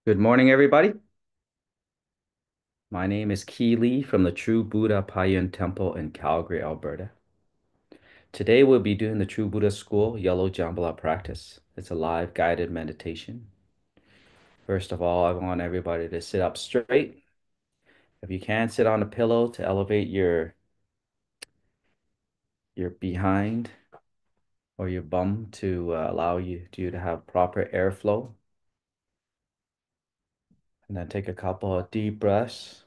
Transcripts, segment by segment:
Good morning, everybody. My name is Ki Lee from the True Buddha Payan Temple in Calgary, Alberta. Today we'll be doing the True Buddha School Yellow Jambhala practice. It's a live guided meditation. First of all, I want everybody to sit up straight. If you can, sit on a pillow to elevate your behind or your bum to allow you to have proper airflow. And then take a couple of deep breaths.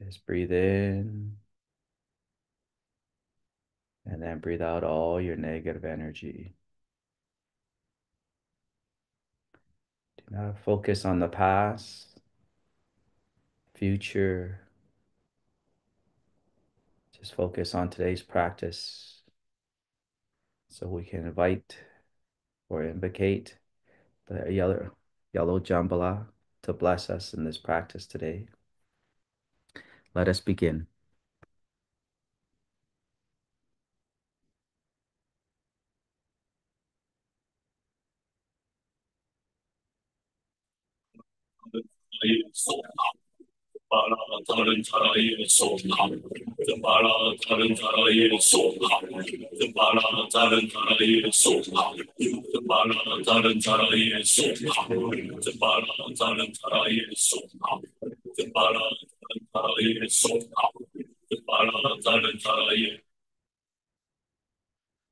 Just breathe in and then breathe out all your negative energy. Do not focus on the past, future. Just focus on today's practice so we can invite or invocate the yellow Jambhala to bless us in this practice today. Let us begin.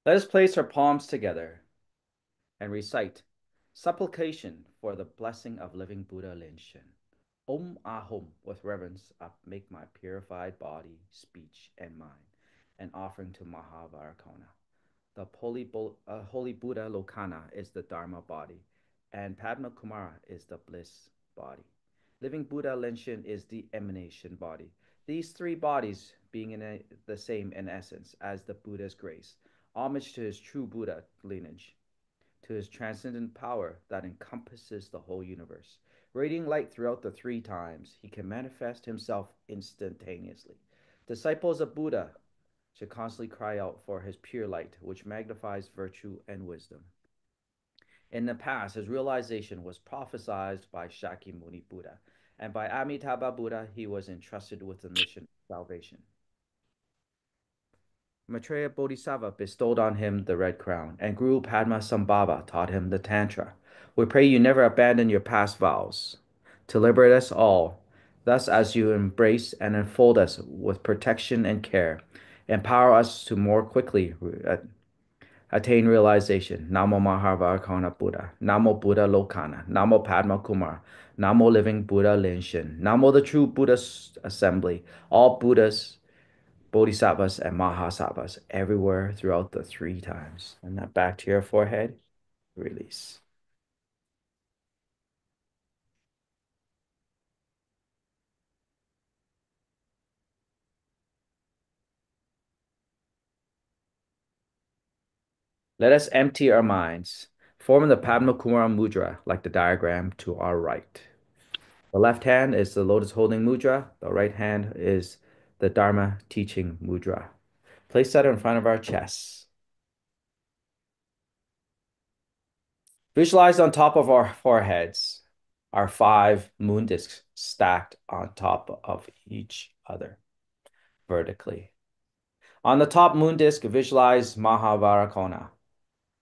Let us place our palms together and recite supplication for the blessing of living Buddha Lin Shen. Om Ahom, with reverence, I make my purified body, speech, and mind an offering to Mahavarakona. The holy Buddha Lokana is the Dharma body, and Padma Kumara is the bliss body. Living Buddha Lenshin is the emanation body. These three bodies being the same in essence as the Buddha's grace. Homage to his true Buddha lineage, to his transcendent power that encompasses the whole universe. Radiating light throughout the three times, he can manifest himself instantaneously. Disciples of Buddha should constantly cry out for his pure light, which magnifies virtue and wisdom. In the past, his realization was prophesied by Shakyamuni Buddha, and by Amitabha Buddha, he was entrusted with the mission of salvation. Maitreya Bodhisattva bestowed on him the red crown, and Guru Padmasambhava taught him the Tantra. We pray you never abandon your past vows to liberate us all. Thus, as you embrace and enfold us with protection and care, empower us to more quickly attain realization. Namo Mahavakana Buddha. Namo Buddha Lokana. Namo Padma Kumar. Namo Living Buddha Linshin. Namo the True Buddha Assembly. All Buddhas, Bodhisattvas, and Mahasattvas everywhere throughout the three times. And that back to your forehead. Release. Let us empty our minds. Form the Padma Kumara Mudra like the diagram to our right. The left hand is the lotus holding mudra. The right hand is the Dharma teaching mudra. Place that in front of our chests. Visualize on top of our foreheads our five moon discs stacked on top of each other vertically. On the top moon disc, visualize Mahavarakona.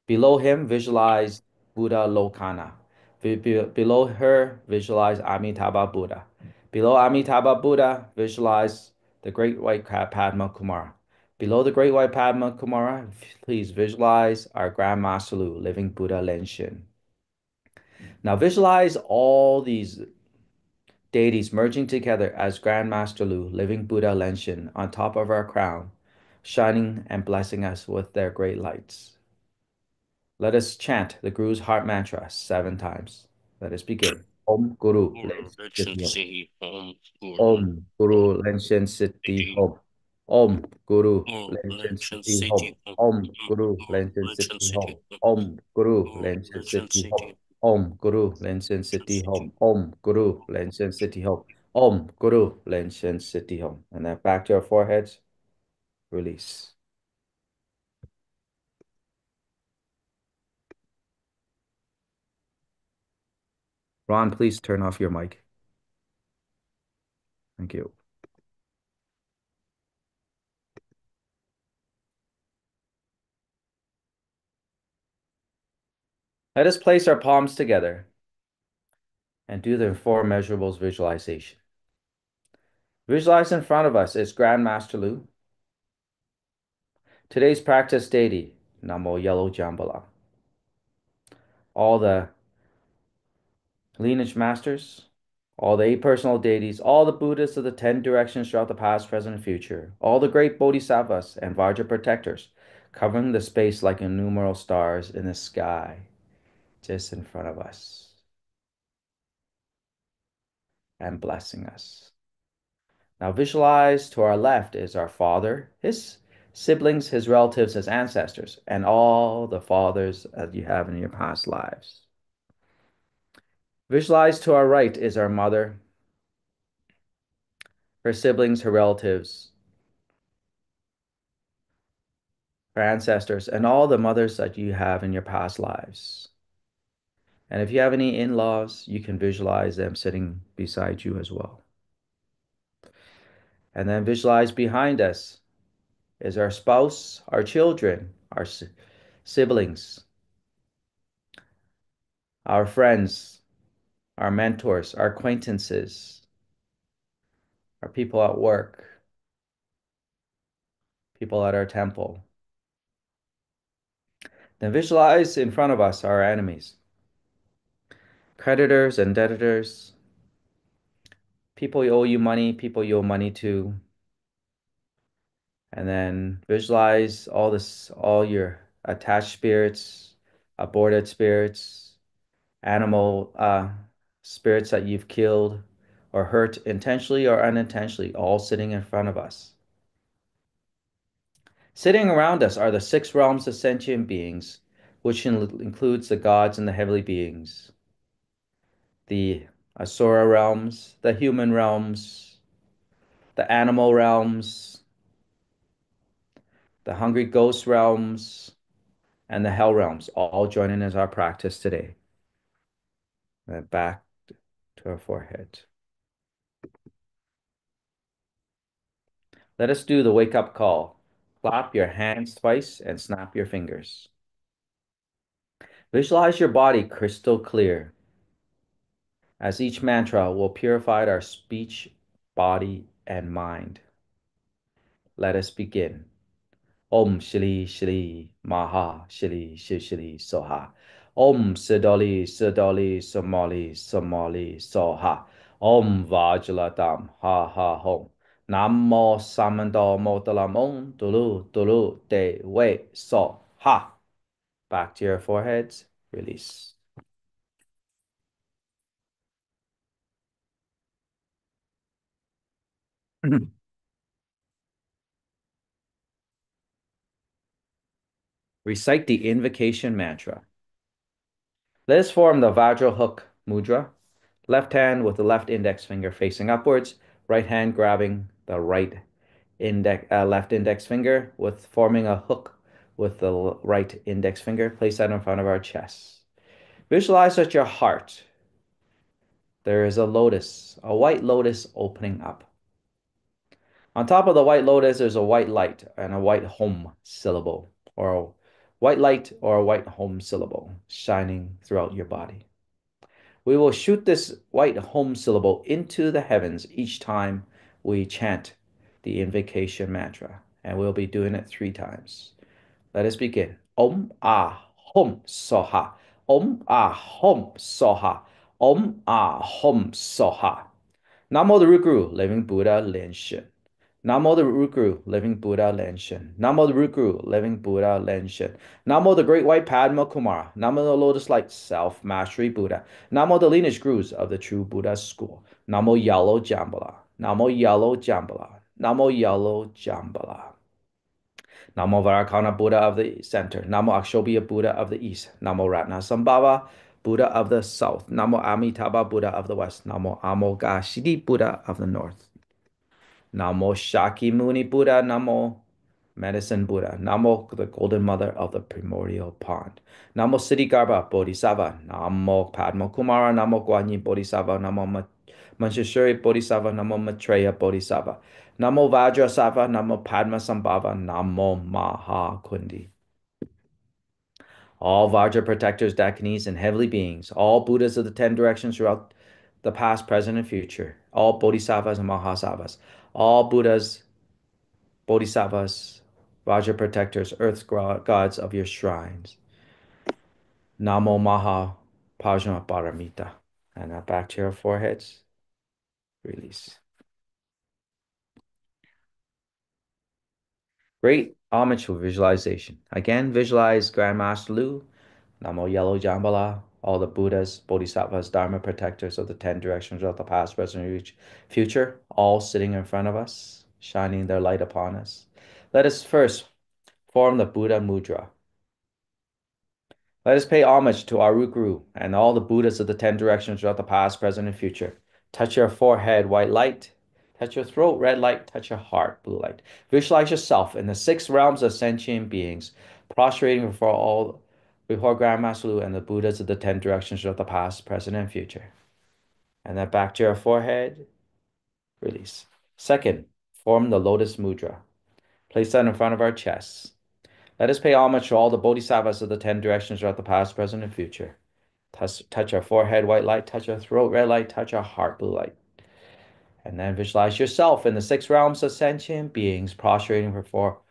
Below him, visualize Buddha Lokana. Below her, visualize Amitabha Buddha. Below Amitabha Buddha, visualize the Great White Padma Kumara. Below the Great White Padma Kumara, please visualize our Grand Master Lu, Living Buddha Lenshin. Now visualize all these deities merging together as Grand Master Lu, Living Buddha Lenshin, on top of our crown, shining and blessing us with their great lights. Let us chant the Guru's heart mantra 7 times. Let us begin. Om Guru Guru Len Darshan Siddhi Om. Siddhi Om Guru Om Guru Lenshin Siddhi Siddhi Om. Om Guru Guru Lenshin Darshan Siddhi Om. Siddhi Om Om Guru Guru Lenshin Darshan Siddhi Siddhi Om. Om Om Guru Guru Lenshin Darshan Siddhi Om. Siddhi Om Guru Lenshin Darshan Siddhi Siddhi Om. Om Guru Lenshin Siddhi Om. Om Guru Lenshin Siddhi Om. And then back to our foreheads. Release. Ron, please turn off your mic. Thank you. Let us place our palms together and do the four measurables visualization. Visualize in front of us is Grandmaster Lu. Today's practice deity, Namo Yellow Jambhala. All the lineage masters, all the eight personal deities, all the Buddhists of the 10 directions throughout the past, present, and future, all the great bodhisattvas and Vajra protectors, covering the space like innumerable stars in the sky, just in front of us, and blessing us. Now visualize to our left is our father, his siblings, his relatives, his ancestors, and all the fathers that you have in your past lives. Visualize to our right is our mother, her siblings, her relatives, her ancestors, and all the mothers that you have in your past lives. And if you have any in-laws, you can visualize them sitting beside you as well. And then visualize behind us is our spouse, our children, our siblings, our friends, our mentors, our acquaintances, our people at work, people at our temple. Then visualize in front of us our enemies, creditors and debtors, people you owe you money, people you owe money to. And then visualize all this, all your attached spirits, aborted spirits, animal spirits that you've killed or hurt intentionally or unintentionally, all sitting in front of us. Sitting around us are the six realms of sentient beings, which includes the gods and the heavenly beings, the Asura realms, the human realms, the animal realms, the hungry ghost realms, and the hell realms, all joining as our practice today. And back to our forehead. Let us do the wake up call. Clap your hands twice and snap your fingers. Visualize your body crystal clear, as each mantra will purify our speech, body, and mind. Let us begin. Om Shri Shri Maha Shri Shri Shri Soha. Om Sidoli Sidoli Somali Somali Soha. Om Vajlatam Ha Ha Hom. Namo Samando Motalamon Dulu Dulu De We So Ha. Back to your foreheads. Release. Recite the invocation mantra. Let us form the Vajra hook mudra. Left hand with the left index finger facing upwards, right hand grabbing the left index finger with forming a hook with the right index finger. Place that in front of our chest. Visualize at your heart. There is a lotus, a white lotus opening up. On top of the white lotus, there's a white light and a white home syllable, or a white light or a white home syllable shining throughout your body. We will shoot this white home syllable into the heavens each time we chant the invocation mantra, and we'll be doing it 3 times. Let us begin. Om Ah Hum Soha. Om Ah Hum Soha. Om Ah Hum Soha. Namo the Root Guru, Living Buddha Lin Shin. Namo the Root Guru, Living Buddha Lin Shin. Namo the Root Guru, Living Buddha Lin Shin. Namo the Great White Padma Kumara. Namo the Lotus Light Self Mastery Buddha. Namo the lineage gurus of the true Buddha school. Namo Yellow Jambhala. Namo Yellow Jambhala. Namo Yellow Jambhala. Namo Varakana Buddha of the center. Namo Akshobhya Buddha of the east. Namo Ratnasambhava Buddha of the south. Namo Amitabha Buddha of the west. Namo Amoghasiddhi Buddha of the north. Namo Shakyamuni Buddha. Namo Medicine Buddha. Namo, the Golden Mother of the Primordial Pond. Namo Siddhigarbha Bodhisattva. Namo Padma Kumara. Namo Guanyin Bodhisattva. Namo Manjushri Bodhisattva. Namo Maitreya Bodhisattva. Namo Vajrasattva. Namo Padma Sambhava. Namo Mahakundi. All Vajra protectors, Dakinis, and heavenly beings, all Buddhas of the 10 directions throughout the past, present, and future, all Bodhisattvas and Mahasattvas, all Buddhas, Bodhisattvas, Vajra protectors, earth gods of your shrines. Namo Maha Pajna Paramita. And now back to your foreheads. Release. Great homage for visualization. Again, visualize Grandmaster Lu, Namo Yellow Jambhala, all the Buddhas, Bodhisattvas, Dharma protectors of the 10 directions of the past, present, and future, all sitting in front of us, shining their light upon us. Let us first form the Buddha Mudra. Let us pay homage to our root guru and all the Buddhas of the 10 directions throughout the past, present, and future. Touch your forehead, white light. Touch your throat, red light. Touch your heart, blue light. Visualize yourself in the 6 realms of sentient beings, prostrating before Grandmaster Lu and the Buddhas of the 10 directions throughout the past, present, and future. And then back to your forehead. Release. Second, form the Lotus Mudra. Place that in front of our chests. Let us pay homage to all the bodhisattvas of the 10 directions throughout the past, present, and future. Touch our forehead, white light. Touch our throat, red light. Touch our heart, blue light. And then visualize yourself in the 6 realms of sentient beings, prostrating before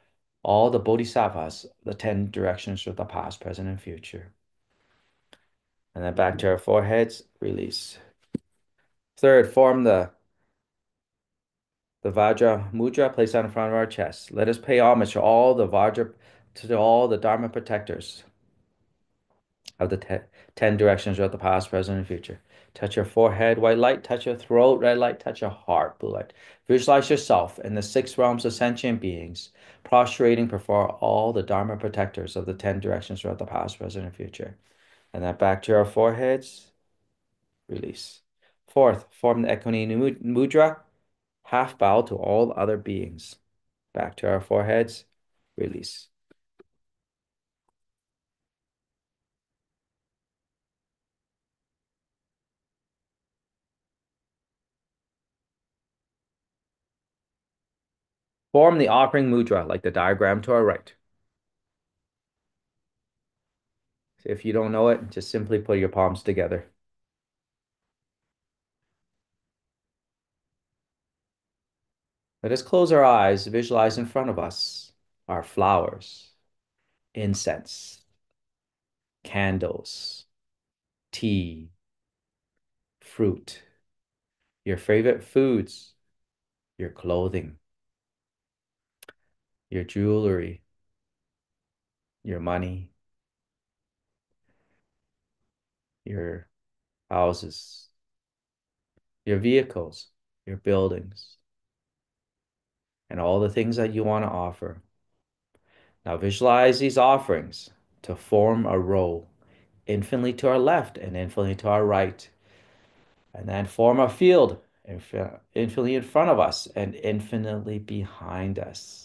all the bodhisattvas, the 10 directions through the past, present, and future. And then back to our foreheads, release. Third, form the Vajra Mudra, place that in front of our chest. Let us pay homage to all the Dharma protectors of the 10 directions throughout the past, present, and future. Touch your forehead, white light. Touch your throat, red light. Touch your heart, blue light. Visualize yourself in the 6 realms of sentient beings, prostrating before all the Dharma protectors of the 10 directions throughout the past, present, and future. And then back to our foreheads, release. Fourth, form the Ekoni Mudra, half bow to all other beings. Back to our foreheads, release. Form the offering mudra like the diagram to our right. If you don't know it, just simply put your palms together. Let us close our eyes, visualize in front of us our flowers, incense, candles, tea, fruit, your favorite foods, your clothing, your jewelry, your money, your houses, your vehicles, your buildings, and all the things that you want to offer. Now visualize these offerings to form a row infinitely to our left and infinitely to our right. And then form a field infinitely in front of us and infinitely behind us.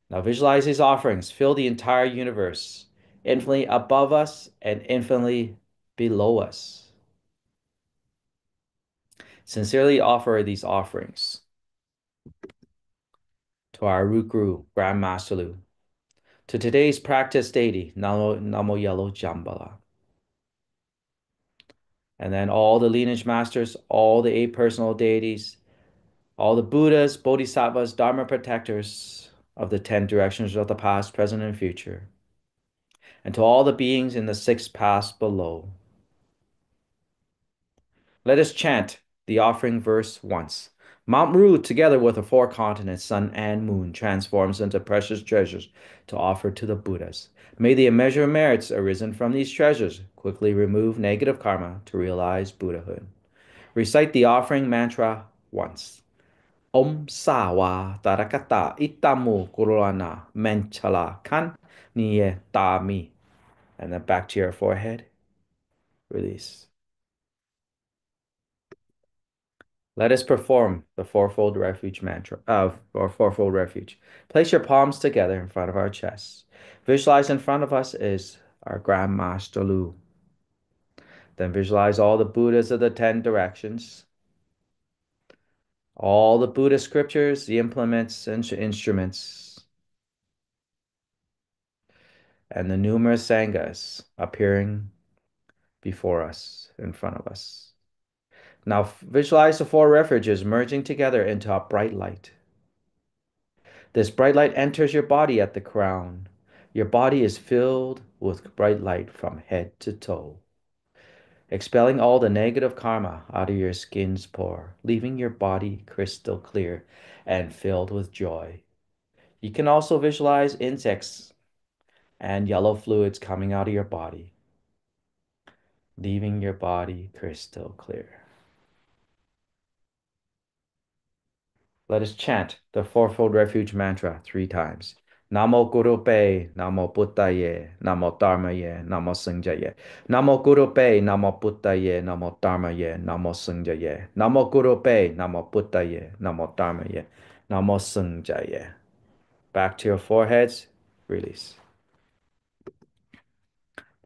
Now visualize these offerings. Fill the entire universe, infinitely above us and infinitely below us. Sincerely offer these offerings to our root guru, Grandmaster Lu, to today's practice deity, Namo Yellow Jambhala. And then all the lineage masters, all the 8 personal deities, all the Buddhas, Bodhisattvas, Dharma protectors of the 10 directions of the past, present, and future, and to all the beings in the 6 paths below. Let us chant the offering verse once. Mount Meru, together with the 4 continents, sun and moon, transforms into precious treasures to offer to the Buddhas. May the immeasurable merits arisen from these treasures quickly remove negative karma to realize Buddhahood. Recite the offering mantra once. Om Sawa Tarakata Itamu Kurana Menchala Kan Niye Tami. And then back to your forehead. Release. Let us perform the fourfold refuge mantra or fourfold refuge. Place your palms together in front of our chests. Visualize in front of us is our Grand Master Lu. Then visualize all the Buddhas of the 10 directions, all the Buddha scriptures, the implements and instruments, and the numerous sanghas appearing before us, in front of us. Now visualize the four refuges merging together into a bright light. This bright light enters your body at the crown. Your body is filled with bright light from head to toe, expelling all the negative karma out of your skin's pore, leaving your body crystal clear and filled with joy. You can also visualize insects and yellow fluids coming out of your body, leaving your body crystal clear. Let us chant the fourfold refuge mantra 3 times. Namo Guru Pe, Namo Buddhaye, Namo Dharmaye, Namo Sanghaye. Namo Guru Pe, Namo Buddhaye, Namo Dharmaye, Namo Sanghaye. Namo Guru Pe, Namo Buddhaye, Namo Dharmaye, Namo Sanghaye. Back to your foreheads, release.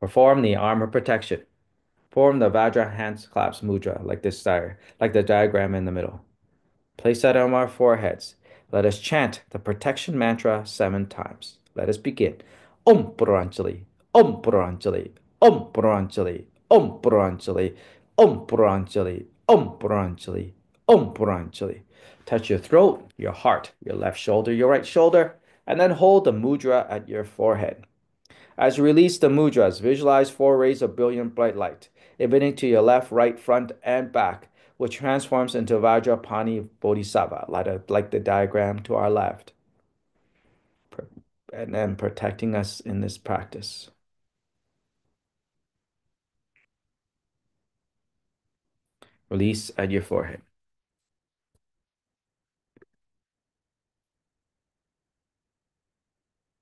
Perform the armor protection. Form the Vajra hands claps mudra like this like the diagram in the middle. Place that on our foreheads. Let us chant the protection mantra 7 times. Let us begin. Om Puranjali, Om Puranjali, Om Puranjali, Om Puranjali, Om Puranjali, Om Puranjali, Om Puranjali. Touch your throat, your heart, your left shoulder, your right shoulder, and then hold the mudra at your forehead. As you release the mudras, visualize 4 rays of brilliant bright light, emanating to your left, right, front, and back, which transforms into Vajrapani Bodhisattva, like the diagram to our left, and then protecting us in this practice. Release at your forehead.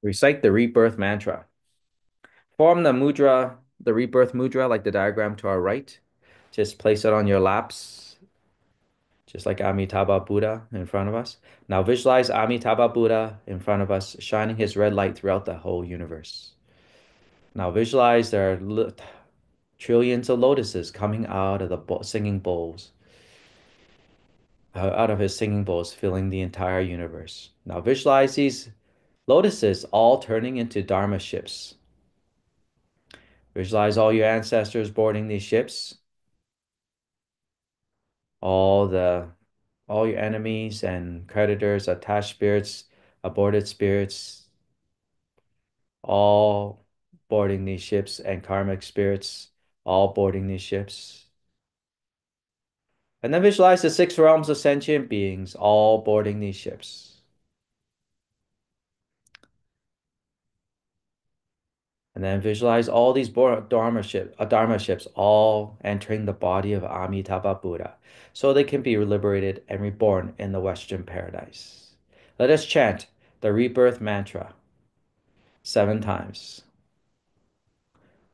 Recite the rebirth mantra. Form the rebirth mudra, like the diagram to our right. Just place it on your laps, just like Amitabha Buddha in front of us. Now visualize Amitabha Buddha in front of us, shining his red light throughout the whole universe. Now visualize there are trillions of lotuses coming out of the singing bowls, out of his singing bowls, filling the entire universe. Now visualize these lotuses all turning into Dharma ships. Visualize all your ancestors boarding these ships, all the all your enemies and creditors, attached spirits, aborted spirits, all boarding these ships, and karmic spirits, all boarding these ships. And then visualize the 6 realms of sentient beings, all boarding these ships. And then visualize all these Dharma ships all entering the body of Amitabha Buddha, so they can be liberated and reborn in the Western paradise. Let us chant the rebirth mantra 7 times.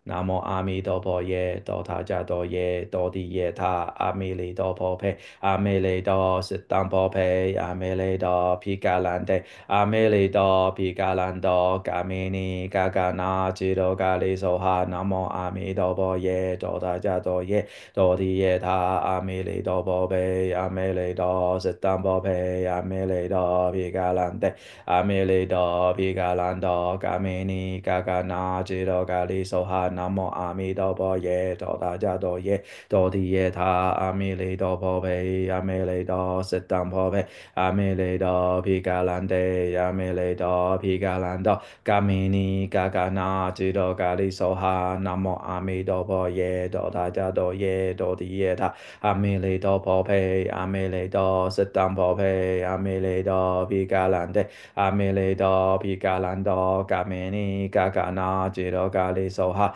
Namo Ami Dopo Ye Do Ta Ja Do Ye Do Di Ye Ta Ami Li Do Po Pe Ami Li Do Sit Tam Po Pe Ami Li Do Pi Ga Lan De Ami Li Do Pi Ga Lan Do Ga Mi Ni Ga Ga Na Ji Do Ga Li So Ha Namo Ami Dopo Ye Do Ta Ja Do Ye Do Di Ye Ta Ami Li Do Po Pe Ami Li Do Sit Tam Po Pe Ami Li Do Pi Ga Lan De Ami Li Do Pi Ga Lan Do Ga Mi Ni Ga Ga Na Ji Do Ga Li So Ha Namo Ami Do Po Ye Do Ta Ja Do Ye Do Di Ye Ta Ami Li Do Po Pe Ami Li Do Sit Tam Po Pe Ami Li Do Pi Ga Lan De Ami Li Do Pi Ga Lan Do Ga Mi Ni Ga Ga Na Ji Do Ga Li So Ha Namo Ami Do Po Ye Do Ta Ja Do Ye Do Di Ye Ta Ami Li Do Po Pe Ami Li Do Sit Tam Po Pe Ami Li Do Pi Ga Lan De Ami Li Do Pi Ga Lan Do Ga Mi Ni Ga Ga Na Ji Do Ga Li So Ha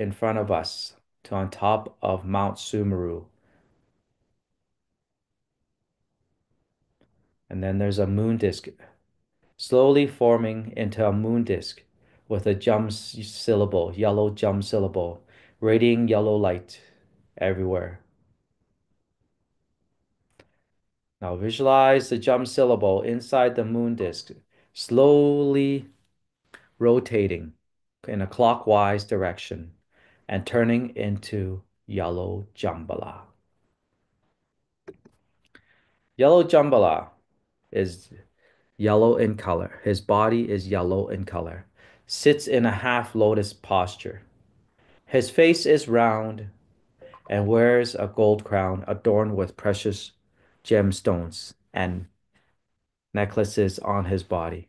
in front of us to on top of Mount Sumeru. And then there's a moon disk slowly forming into a moon disk with a syllable, yellow jump syllable, radiating yellow light everywhere. Now visualize the jump syllable inside the moon disk, slowly rotating in a clockwise direction and turning into yellow Jambhala. Yellow Jambhala is yellow in color. His body is yellow in color. Sits in a half lotus posture. His face is round and wears a gold crown adorned with precious gemstones and necklaces on his body.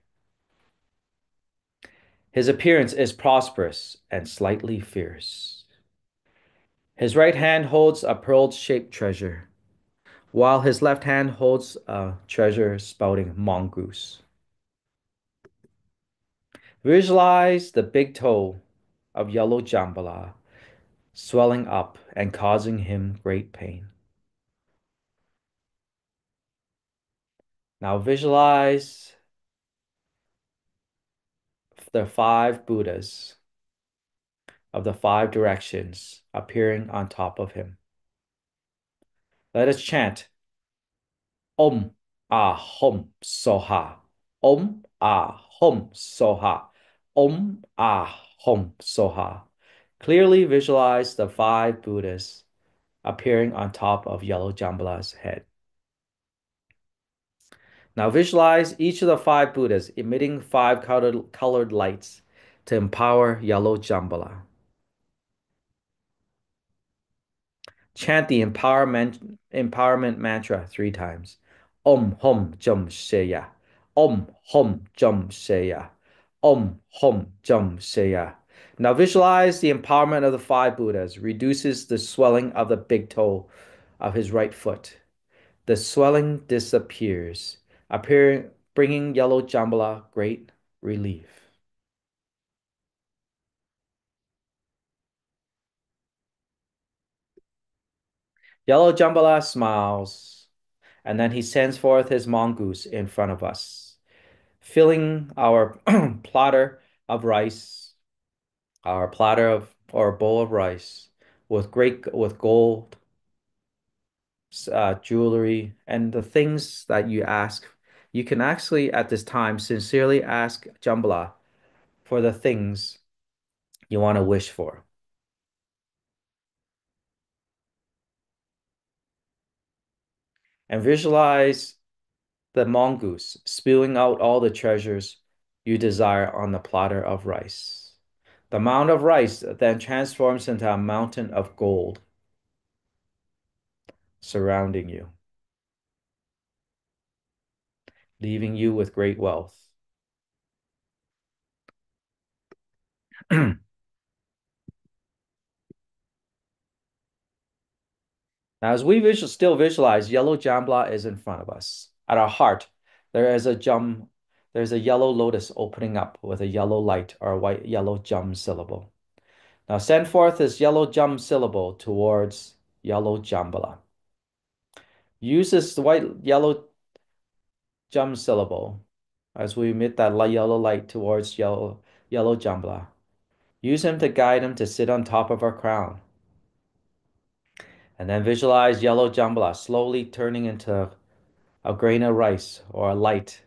His appearance is prosperous and slightly fierce. His right hand holds a pearl-shaped treasure, while his left hand holds a treasure spouting mongoose. Visualize the big toe of yellow Jambala swelling up and causing him great pain. Now visualize the five Buddhas of the five directions appearing on top of him. Let us chant Om Ahom Soha. Om Ahom Soha. Om Ahom Soha. Clearly visualize the five Buddhas appearing on top of yellow Jambala's head. Now visualize each of the five Buddhas emitting five colored lights to empower yellow Jambala. Chant the empowerment mantra 3 times. Om Hom Jum Sheya. Om Hom Jum Sheya. Om Hom Jum Sheya. Now visualize the empowerment of the five Buddhas reduces the swelling of the big toe of his right foot. The swelling disappears, bringing yellow Jambala great relief. Yellow Jambala smiles, and then he sends forth his mongoose in front of us, filling our platter of rice, our platter of or bowl of rice with gold, jewelry, and the things that you ask. You can actually at this time sincerely ask Jambala for the things you want to wish for. And visualize the mongoose spewing out all the treasures you desire on the platter of rice. The mound of rice then transforms into a mountain of gold surrounding you, leaving you with great wealth. Now, as we still visualize, yellow Jambla is in front of us. At our heart, there is a there's a yellow lotus opening up with a yellow light or a white yellow jum syllable. Now send forth this yellow jum syllable towards yellow Jambala. Use this white yellow jum syllable as we emit that yellow light towards yellow Jambala. Use him to guide him to sit on top of our crown. And then visualize yellow Jambala slowly turning into a grain of rice or a light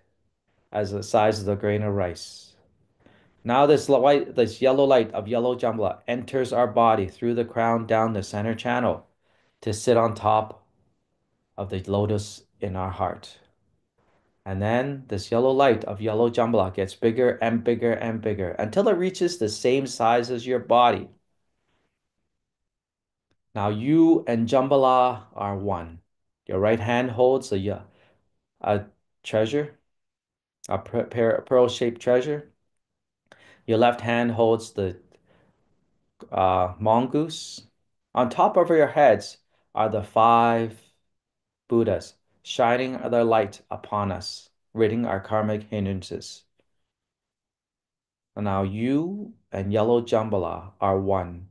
as the size of the grain of rice. Now this yellow light of yellow Jambala enters our body through the crown down the center channel to sit on top of the lotus in our heart. And then this yellow light of yellow Jambala gets bigger and bigger and bigger until it reaches the same size as your body. Now you and Jambala are one. Your right hand holds a treasure, a pearl-shaped treasure. Your left hand holds the mongoose. On top of your heads are the five Buddhas, shining their light upon us, ridding our karmic hindrances. And now you and yellow Jambala are one.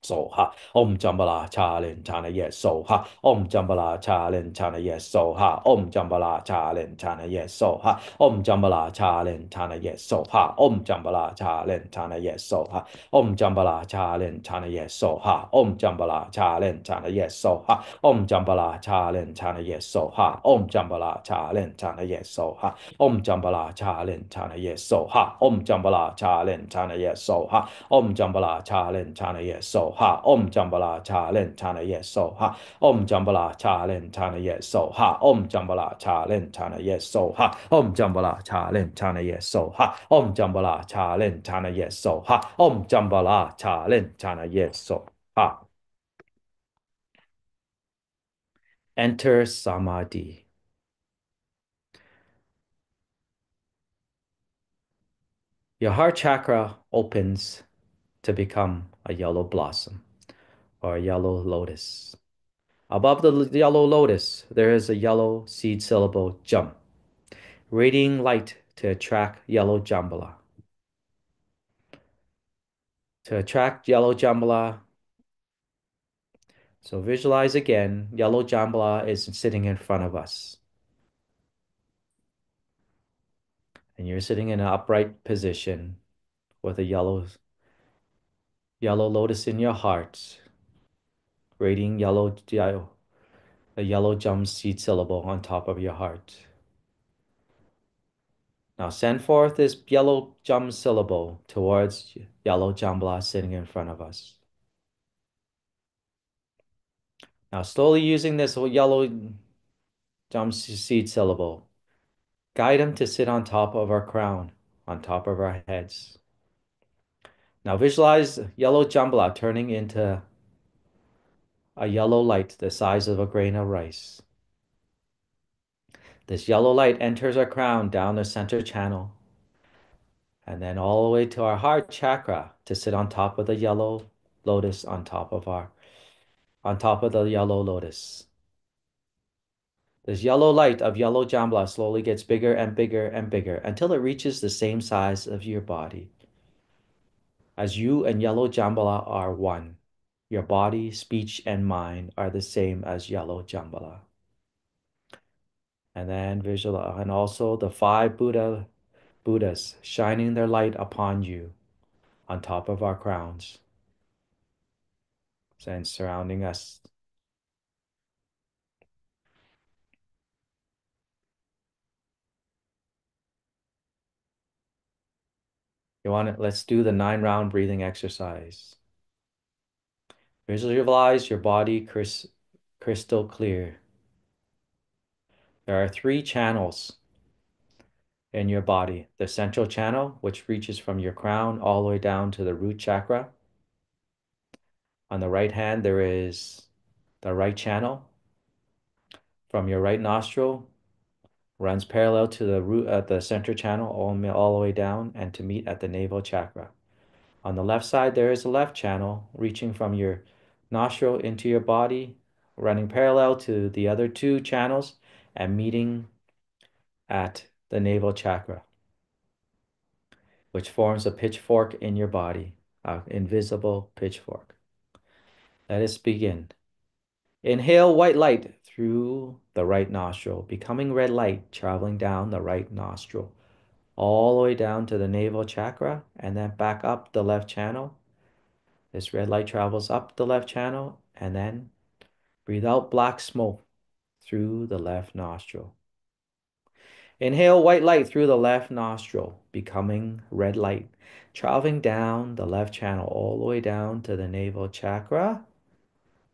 So ha Om Jambala Chalin Chana yes so ha Om Jambala Chalin Chana yes so ha Om Jambala Chalin Chana yes so ha Om Jambala Chalin Chana yes so ha Om Jambala Chalin Chana yes so ha Om Jambala Chalin Chana yes so ha Om Jambala Chalin Chana yes so ha Om Jambala Chalin Chana yes so ha Om Jambala Chalin Chana yes so ha Om Jambala Chalin Chana yes so ha Om Jambala Chalin Chana yes so ha Om Jambala Chalin Chana yes so ha Om Jambala Chalin Chana yes so ha Om Jambala Chalin Chana yes so ha Om Jambala Chalin Chana yes so ha Om Jambala Chalin Chana yes so ha Om Jambala Chalin Chana yes so ha Om Jambala Chalin Chana yes so ha. Enter Samadhi. Your heart chakra opens to become a yellow blossom or a yellow lotus. Above the yellow lotus, there is a yellow seed syllable jum, radiating light to attract yellow Jambhala. To attract yellow Jambhala, so visualize again, yellow Jambhala is sitting in front of us. And you're sitting in an upright position with a yellow lotus in your heart, radiating a yellow jum seed syllable on top of your heart. Now send forth this yellow jum syllable towards yellow Jambhala sitting in front of us. Now slowly using this yellow jum seed syllable, guide him to sit on top of our crown, on top of our heads. Now visualize yellow Jambhala turning into a yellow light the size of a grain of rice. This yellow light enters our crown down the center channel and then all the way to our heart chakra to sit on top of the yellow lotus on top of the yellow lotus. This yellow light of yellow Jambhala slowly gets bigger and bigger and bigger until it reaches the same size of your body. As you and yellow Jambhala are one, your body, speech, and mind are the same as yellow Jambhala. And then visualize, and also the five Buddhas shining their light upon you on top of our crowns and surrounding us. You want it? Let's do the 9-round breathing exercise. Visualize your body crystal clear. There are 3 channels in your body. The central channel, which reaches from your crown all the way down to the root chakra. On the right hand, there is the right channel. From your right nostril, runs parallel to the root at the center channel all the way down and to meet at the navel chakra. On the left side, there is a left channel reaching from your nostril into your body, running parallel to the other 2 channels and meeting at the navel chakra, which forms a pitchfork in your body, an invisible pitchfork. Let us begin. Inhale white light through the right nostril, becoming red light traveling down the right nostril, all the way down to the navel chakra, and then back up the left channel. This red light travels up the left channel, and then breathe out black smoke through the left nostril. Inhale white light through the left nostril, becoming red light, traveling down the left channel all the way down to the navel chakra,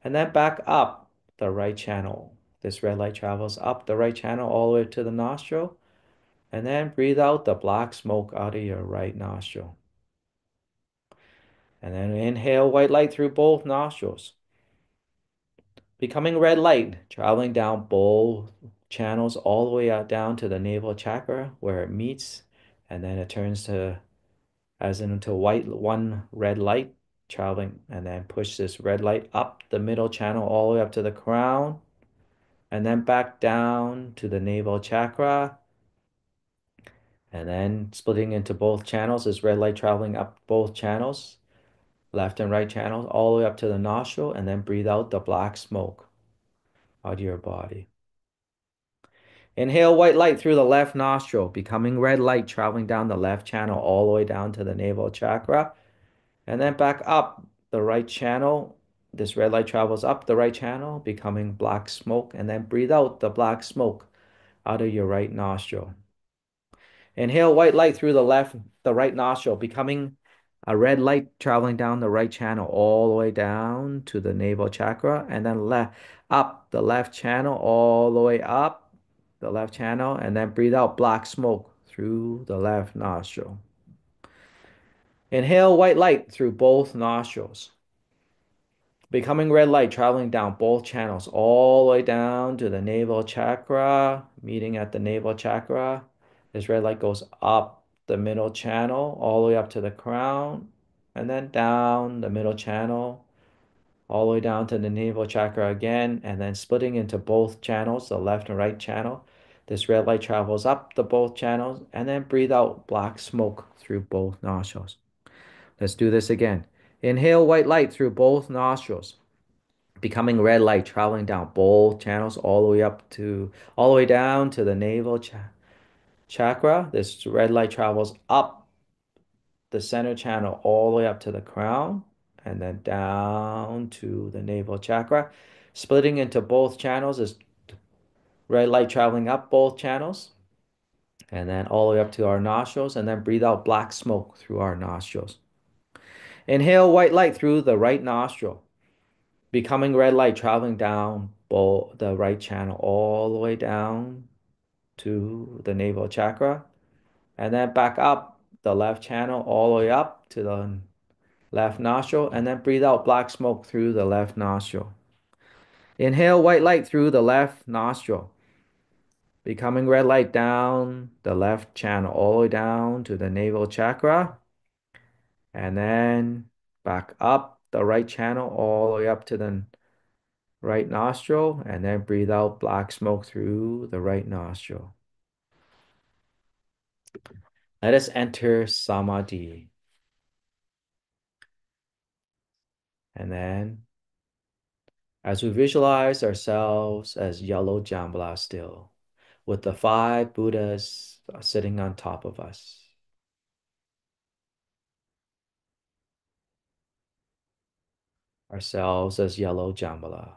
and then back up the right channel. This red light travels up the right channel all the way to the nostril, and then breathe out the black smoke out of your right nostril. And then inhale white light through both nostrils, becoming red light, traveling down both channels all the way out down to the navel chakra where it meets, and then it turns to as into one red light traveling, and then push this red light up the middle channel all the way up to the crown, and then back down to the navel chakra, and then splitting into both channels, this red light traveling up both channels, Left and right channels all the way up to the nostril, and then breathe out the black smoke out of your body. Inhale white light through the left nostril, becoming red light traveling down the left channel all the way down to the navel chakra, and then back up the right channel. This red light travels up the right channel, becoming black smoke, and then breathe out the black smoke out of your right nostril. Inhale white light through the right nostril, becoming a red light traveling down the right channel all the way down to the navel chakra, and then left up the left channel all the way up the left channel, and then breathe out black smoke through the left nostril. Inhale white light through both nostrils, becoming red light traveling down both channels all the way down to the navel chakra, meeting at the navel chakra. This red light goes up the middle channel all the way up to the crown, and then down the middle channel all the way down to the navel chakra again, and then splitting into both channels, the left and right channel. This red light travels up the both channels, and then breathe out black smoke through both nostrils. Let's do this again. Inhale white light through both nostrils, becoming red light traveling down both channels all the way down to the navel chakra. This red light travels up the center channel all the way up to the crown, and then down to the navel chakra. Splitting into both channels is red light traveling up both channels, and then all the way up to our nostrils, and then breathe out black smoke through our nostrils. Inhale white light through the right nostril, becoming red light traveling down the right channel all the way down to the navel chakra, and then back up the left channel all the way up to the left nostril, and then breathe out black smoke through the left nostril. Inhale white light through the left nostril, becoming red light down the left channel all the way down to the navel chakra, and then back up the right channel all the way up to the right nostril, and then breathe out black smoke through the right nostril. Let us enter Samadhi. And then, as we visualize ourselves as yellow Jambhala still, with the five Buddhas sitting on top of us, ourselves as yellow Jambhala.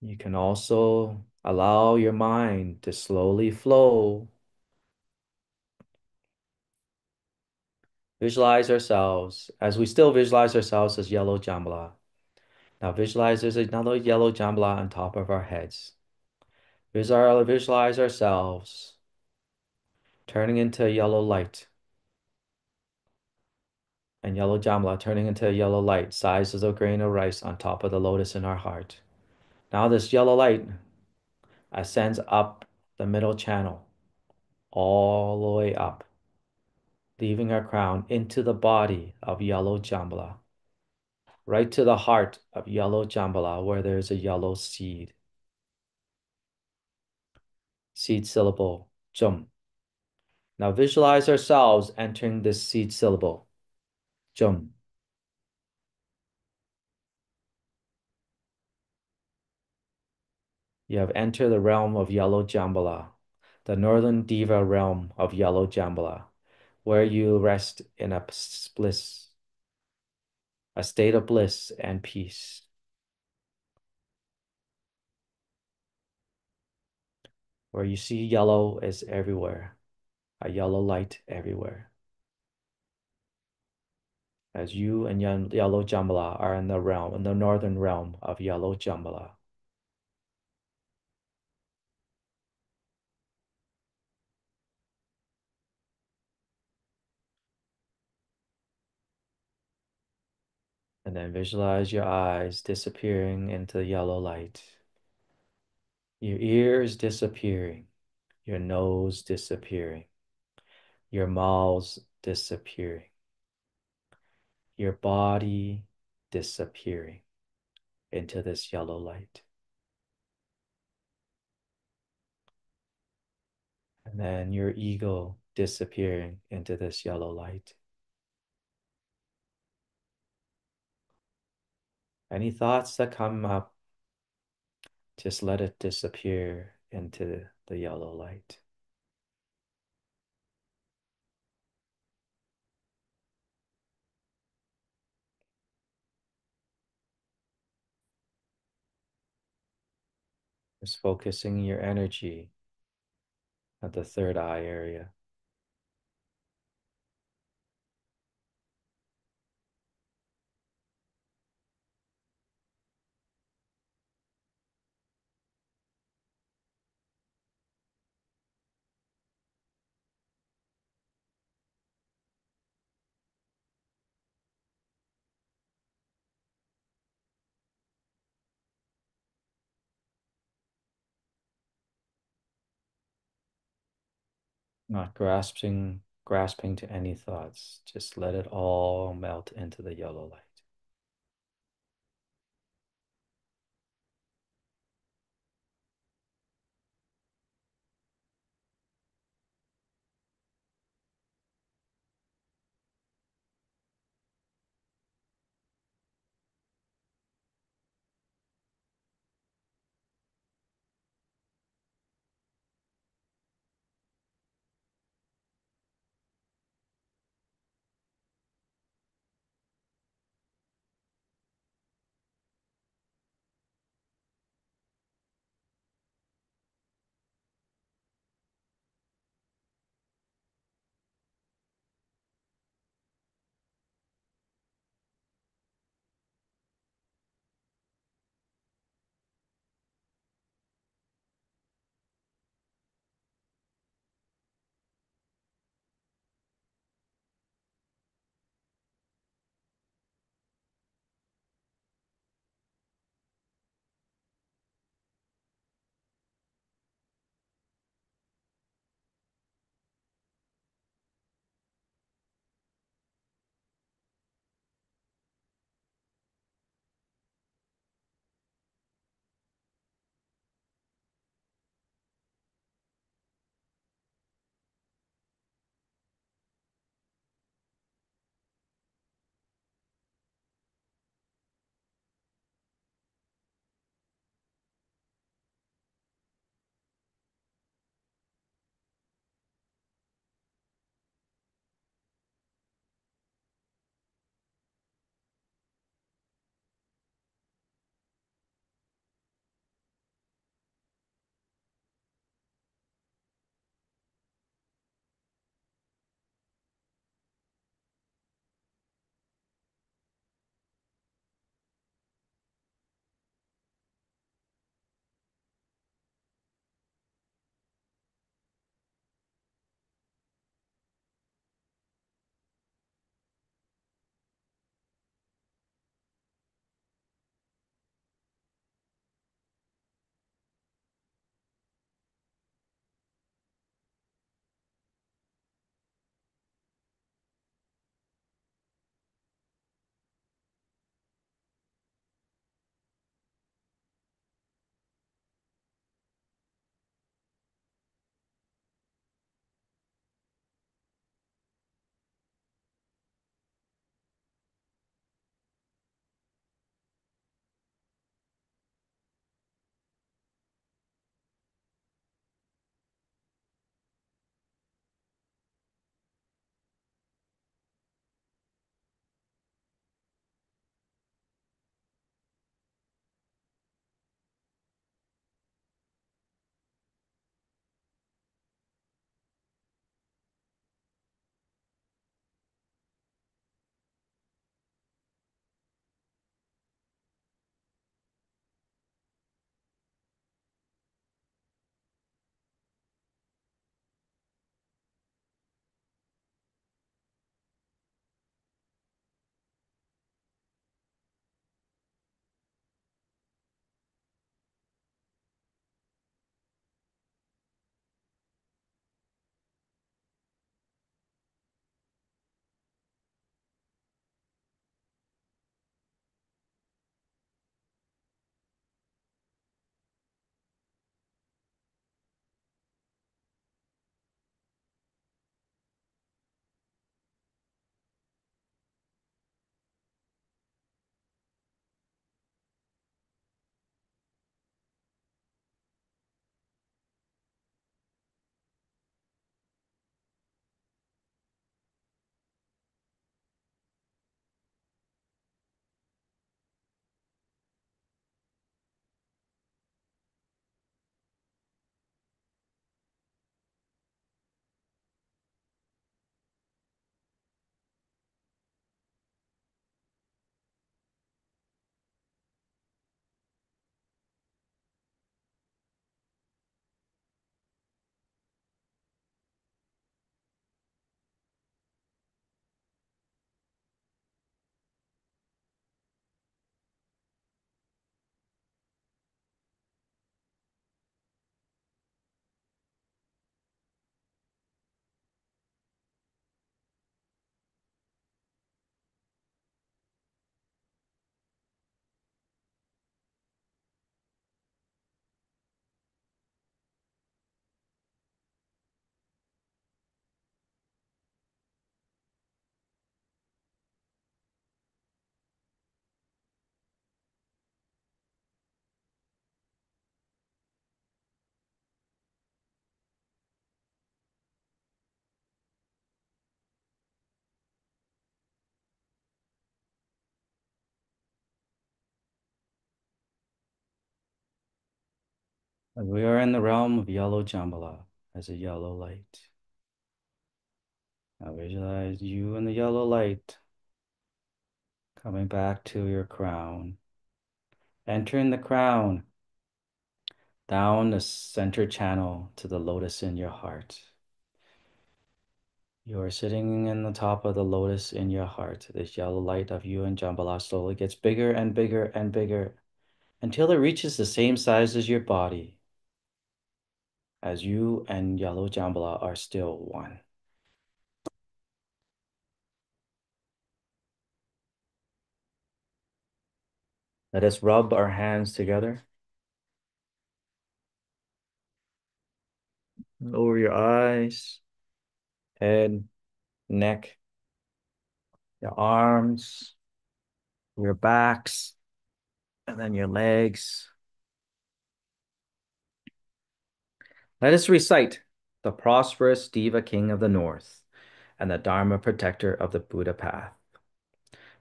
You can also allow your mind to slowly flow. Visualize ourselves as we still visualize ourselves as yellow Jambhala. Now visualize there's another yellow Jambhala on top of our heads. Visualize ourselves turning into a yellow light, and yellow Jambhala turning into a yellow light, size as a grain of rice on top of the lotus in our heart. Now this yellow light ascends up the middle channel, all the way up, leaving our crown into the body of yellow Jambhala, right to the heart of yellow Jambhala, where there's a yellow seed. Seed syllable, Jum. Now visualize ourselves entering this seed syllable, Jum. You have entered the realm of yellow Jambhala, the northern Diva realm of yellow Jambhala, where you rest in a bliss, a state of bliss and peace, where you see yellow is everywhere, a yellow light everywhere. As you and yellow Jambhala are in the northern realm of yellow Jambhala. And then visualize your eyes disappearing into the yellow light, your ears disappearing, your nose disappearing, your mouths disappearing, your body disappearing into this yellow light. And then your ego disappearing into this yellow light. Any thoughts that come up, just let it disappear into the yellow light. Just focusing your energy at the third eye area. Not grasping to any thoughts. Just let it all melt into the yellow light. And we are in the realm of yellow Jambhala as a yellow light. Now visualize you in the yellow light coming back to your crown, entering the crown down the center channel to the lotus in your heart. You are sitting in the top of the lotus in your heart. This yellow light of you and Jambhala slowly gets bigger and bigger and bigger until it reaches the same size as your body, as you and yellow Jambhala are still one. Let us rub our hands together over your eyes, head, neck, your arms, your backs, and then your legs. Let us recite the prosperous Deva King of the North and the Dharma protector of the Buddha path.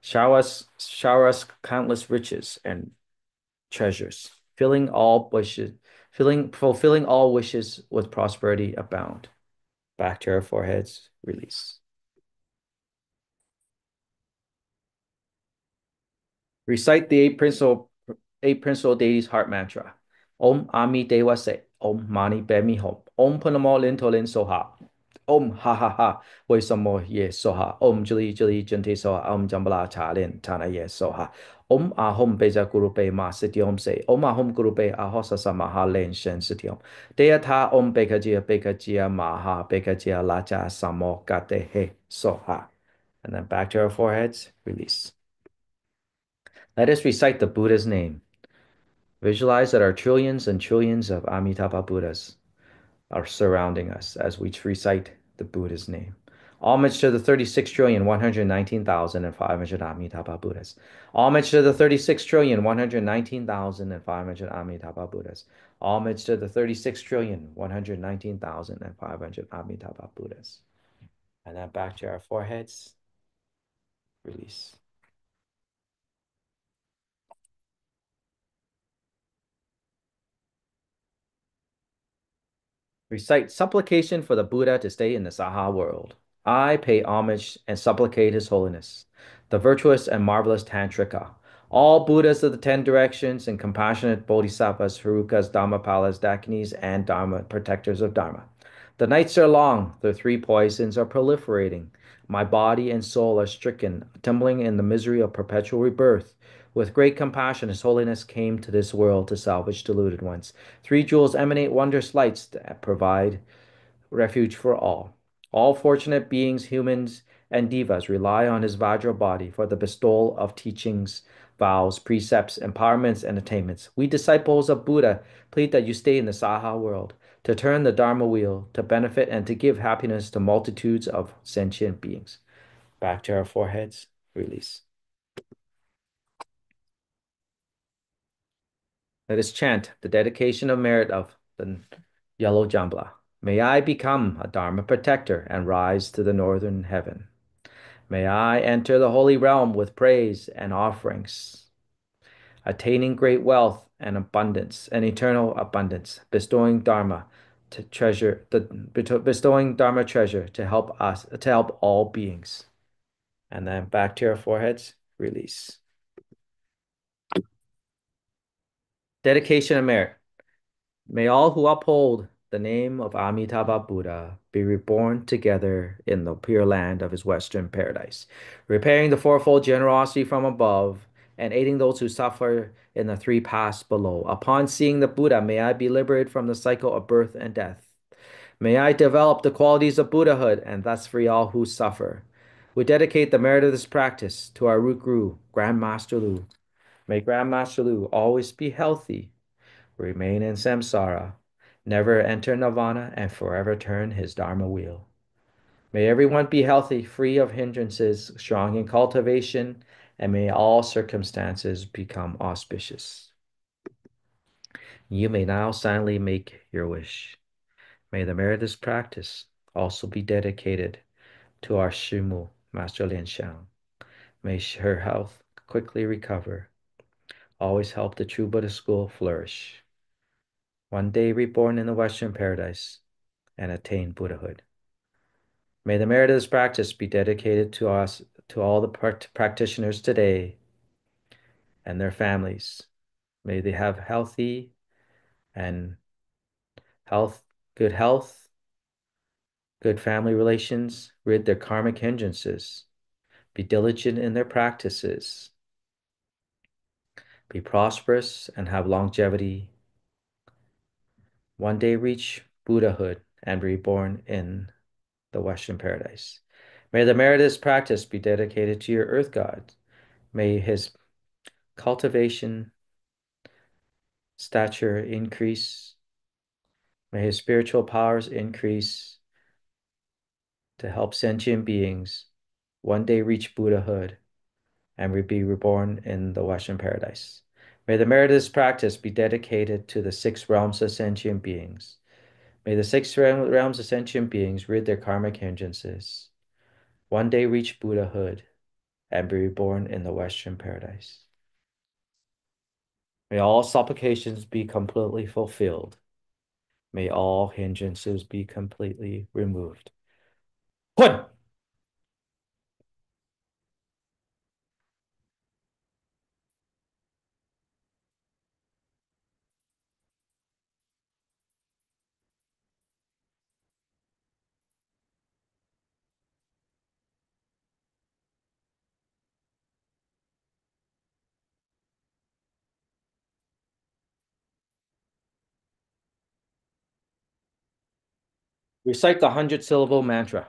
Shower us countless riches and treasures, fulfilling all wishes with prosperity abound. Back to our foreheads, release. Recite the eight principal deities heart mantra. Om Ami Dewa Se. Om Mani Bemi Hom. Om Punamo Lintolin Soha. Om Ha Ha Ha. Wei Samo Ye Soha. Om Jali Jali Jante Soha. Om Jambala Chalin Tana Ye Soha. Om Ahom Beja Guru Be Ma Sitiom Se. Om Ahom Guru Be Ahosa Samaha Len Shen Sitiom. Deata Om Bekajia Maha Bekajia Lacha Samo Gate He Soha. And then back to our foreheads, release. Let us recite the Buddha's name. Visualize that our trillions and trillions of Amitabha Buddhas are surrounding us as we recite the Buddha's name. Homage to the 36,119,500 Amitabha Buddhas. Homage to the 36,119,500 Amitabha Buddhas. Homage to the 36,119,500 Amitabha Buddhas. And then back to our foreheads. Release. Recite supplication for the Buddha to stay in the Saha world. I pay homage and supplicate His Holiness, the virtuous and marvelous Tantrika, all Buddhas of the 10 directions and compassionate Bodhisattvas, Herukas, Dhammapalas, Dakinis, and Dharma protectors of Dharma. The nights are long, the three poisons are proliferating. My body and soul are stricken, tumbling in the misery of perpetual rebirth. With great compassion, His Holiness came to this world to salvage deluded ones. Three jewels emanate wondrous lights that provide refuge for all. All fortunate beings, humans, and devas rely on His Vajra body for the bestowal of teachings, vows, precepts, empowerments, and attainments. We disciples of Buddha plead that you stay in the Saha world to turn the Dharma wheel, to benefit and to give happiness to multitudes of sentient beings. Back to our foreheads, release. Let us chant the dedication of merit of the yellow Jambla. May I become a Dharma protector and rise to the northern heaven. May I enter the holy realm with praise and offerings, attaining great wealth and abundance, and eternal abundance, bestowing Dharma treasure to help us, to help all beings. And then back to our foreheads, release. Dedication of merit. May all who uphold the name of Amitabha Buddha be reborn together in the pure land of his western paradise, repairing the fourfold generosity from above and aiding those who suffer in the three paths below. Upon seeing the Buddha, may I be liberated from the cycle of birth and death. May I develop the qualities of Buddhahood and thus free all who suffer. We dedicate the merit of this practice to our root guru, Grandmaster Lu. May Grandmaster Lu always be healthy, remain in samsara, never enter nirvana, and forever turn his dharma wheel. May everyone be healthy, free of hindrances, strong in cultivation, and may all circumstances become auspicious. You may now silently make your wish. May the merit of this practice also be dedicated to our Shimu, Master Lin Xiang. May her health quickly recover. Always help the true Buddhist school flourish. one day reborn in the Western paradise and attain Buddhahood. May the merit of this practice be dedicated to us, to all the practitioners today and their families. May they have and health, health, good family relations, rid their karmic hindrances, be diligent in their practices, be prosperous and have longevity. One day reach Buddhahood and be reborn in the Western paradise. May the merit of this practice be dedicated to your earth god. May his cultivation stature increase. May his spiritual powers increase to help sentient beings one day reach Buddhahood and be reborn in the Western paradise. May the merit of this practice be dedicated to the six realms of sentient beings. May the six realms of sentient beings rid their karmic hindrances, one day reach Buddhahood, and be reborn in the Western paradise. May all supplications be completely fulfilled. May all hindrances be completely removed. Hun! Recite the 100-syllable mantra.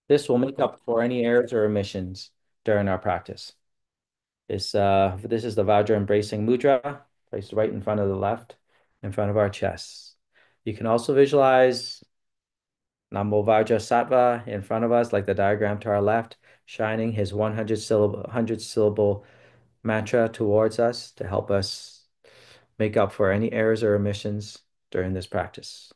This will make up for any errors or omissions during our practice. This is the Vajra embracing mudra, placed right in front of the left, in front of our chests. You can also visualize Namo Vajra Sattva in front of us, like the diagram to our left, shining his 100-syllable mantra towards us to help us make up for any errors or omissions during this practice.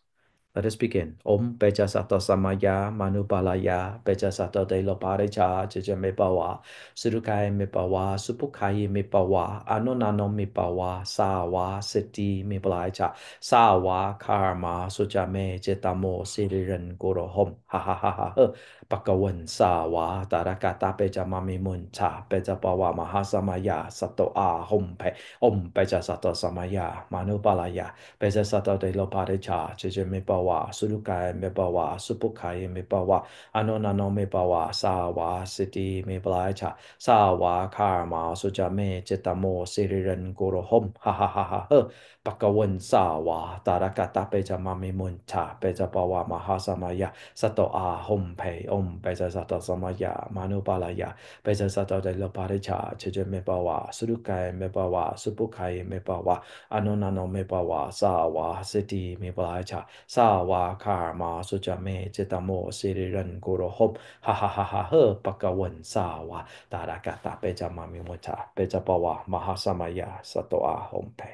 Let us begin. Om Beja Sato Samaya Manubalaya Beja Sato De Loparecha Jeja Mebawa Surukai Mebawa Supukai Mebawa Anonano Mebawa Sawa Siti Mebalaja Sawa Karma Sujame Jetamo Siriran Goro Hom Ha ha ha ha ha Bakawan Sawa Tarakata Beja Mami Munta Beja Bawa Mahasamaya Sato A Hom Pe Om Beja Sato Samaya Manubalaya Beja Sato De Loparecha Jeja Mebawa Sulukai Mebawa, Supukai Mebawa, Anonano Mebawa, Sawa, Siti Mebalacha, Sawa, Karma, Sujame, Jetamo, Siriran Goro Hom, ha ha ha ha ha, Bakawan Sawa, Tarakata Beja Mami Munta, Beja Bawa Mahasamaya, Sato A Hom Pe, Om Beja Sato Samaya, Manubalaya, Beja Sato de Loparecha, Jeja Mebawa, Sulukai Mebawa, Supukai Mebawa, Anonano Mebawa, Sawa, Siti Mebalacha, Sawa Karma Sujame Jetamo Siriran Guru Hop Ha ha ha ha ha Bakawan Sawa Tarakata Beja Mami Muta Beja Bawa Mahasamaya Satoa Hompe.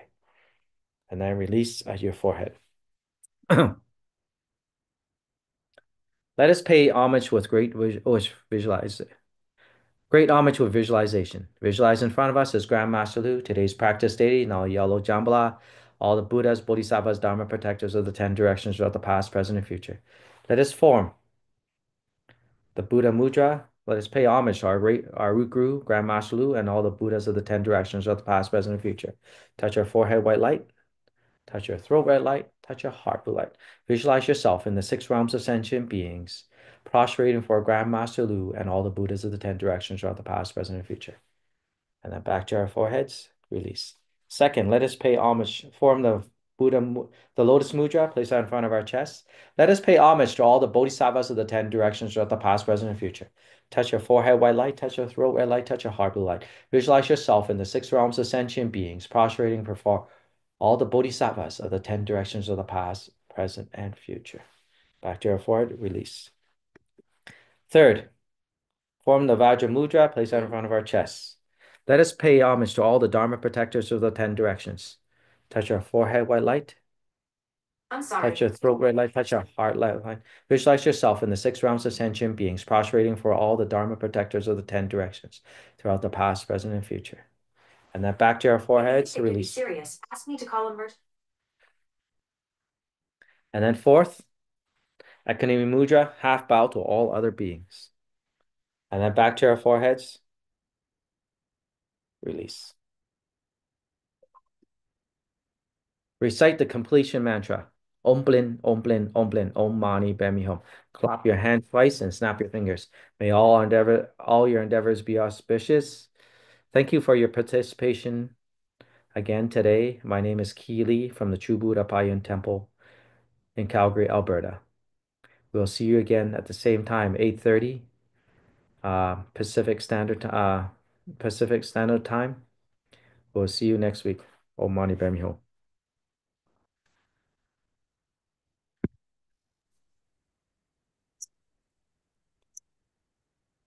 And then release at your forehead. Let us pay homage with great homage with visualization. Visualize in front of us as Grandmaster Lu, today's practice deity, now yellow Jambhala, all the Buddhas, Bodhisattvas, Dharma protectors of the 10 directions throughout the past, present, and future. Let us form the Buddha Mudra. Let us pay homage to our root guru, Grandmaster Lu, and all the Buddhas of the 10 directions of the past, present, and future. Touch our forehead, white light. Touch your throat, red light. Touch your heart, blue light. Visualize yourself in the six realms of sentient beings, prostrating for Grandmaster Lu and all the Buddhas of the 10 directions throughout the past, present, and future. And then back to our foreheads, release. Second, let us pay homage, form the the lotus mudra, place that in front of our chest. Let us pay homage to all the bodhisattvas of the 10 directions throughout the past, present, and future. Touch your forehead, white light. Touch your throat, red light. Touch your heart, blue light. Visualize yourself in the six realms of sentient beings, prostrating before all the bodhisattvas of the 10 directions of the past, present, and future. Back to our forehead, release. Third, form the Vajra Mudra, place that in front of our chests. Let us pay homage to all the Dharma protectors of the 10 directions. Touch our forehead, white light. I'm sorry. Touch your throat, red light. Touch your heart, light line. Visualize yourself in the six realms of sentient beings, prostrating for all the Dharma protectors of the 10 directions throughout the past, present, and future. And then back to our foreheads, It could be release. serious. Ask me to call emergency. And then fourth, Ekanimi Mudra, half bow to all other beings. And then back to our foreheads, release. Recite the completion mantra. Om Blin, Om Blin, Om Blin, Om Mani Padme Hum. Clap your hand twice and snap your fingers. May all your endeavors be auspicious. Thank you for your participation again today. My name is Keely from the True Buddha Payun Temple in Calgary, Alberta. We'll see you again at the same time, 8:30 Pacific Standard Time. We'll see you next week. Om Mani Padme Hum.